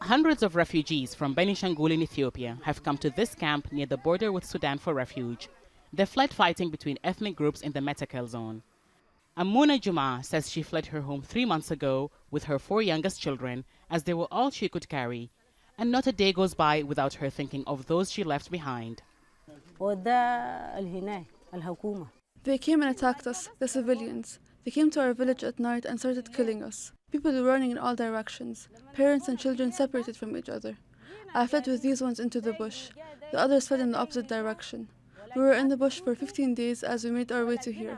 Hundreds of refugees from Benishangul in Ethiopia have come to this camp near the border with Sudan for refuge. They fled fighting between ethnic groups in the Metakel zone. Amuna Juma says she fled her home 3 months ago with her 4 youngest children, as they were all she could carry. And not a day goes by without her thinking of those she left behind. They came and attacked us, the civilians. They came to our village at night and started killing us. People were running in all directions. Parents and children separated from each other. I fled with these ones into the bush. The others fled in the opposite direction. We were in the bush for 15 days as we made our way to here.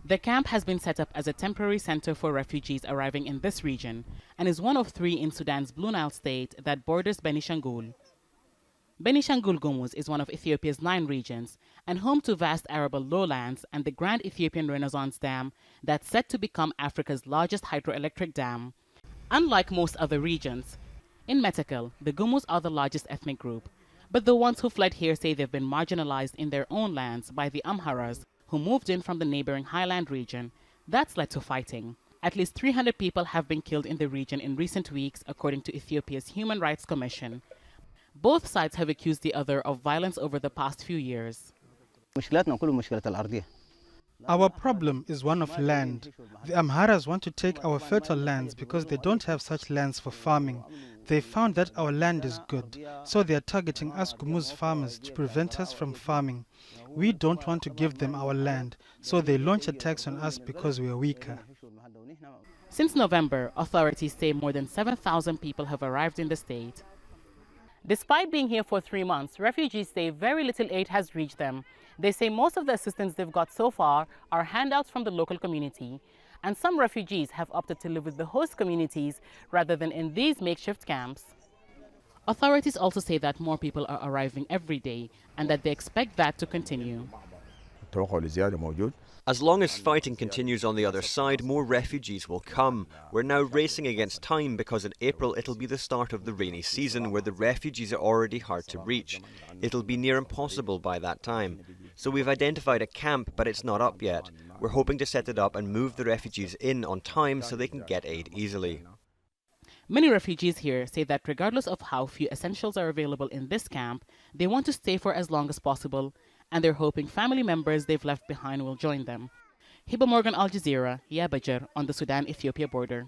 The camp has been set up as a temporary center for refugees arriving in this region and is one of 3 in Sudan's Blue Nile state that borders Benishangul. Benishangul Gumuz is one of Ethiopia's 9 regions and home to vast arable lowlands and the Grand Ethiopian Renaissance Dam that's set to become Africa's largest hydroelectric dam. Unlike most other regions, in Metakel, the Gumuz are the largest ethnic group, but the ones who fled here say they've been marginalized in their own lands by the Amharas, who moved in from the neighboring highland region. That's led to fighting. At least 300 people have been killed in the region in recent weeks, according to Ethiopia's Human Rights Commission. Both sides have accused the other of violence over the past few years. Our problem is one of land. The Amharas want to take our fertile lands because they don't have such lands for farming. They found that our land is good, so they are targeting us Gumuz farmers to prevent us from farming. We don't want to give them our land, so they launch attacks on us because we are weaker. Since November, authorities say more than 7,000 people have arrived in the state. Despite being here for 3 months, refugees say very little aid has reached them. They say most of the assistance they've got so far are handouts from the local community. And some refugees have opted to live with the host communities rather than in these makeshift camps. Authorities also say that more people are arriving every day and that they expect that to continue. As long as fighting continues on the other side, more refugees will come. We're now racing against time because in April it'll be the start of the rainy season where the refugees are already hard to reach. It'll be near impossible by that time. So we've identified a camp, but it's not up yet. We're hoping to set it up and move the refugees in on time so they can get aid easily. Many refugees here say that regardless of how few essentials are available in this camp, they want to stay for as long as possible, and they're hoping family members they've left behind will join them. Hiba Morgan, Al Jazeera, Yabajar, on the Sudan-Ethiopia border.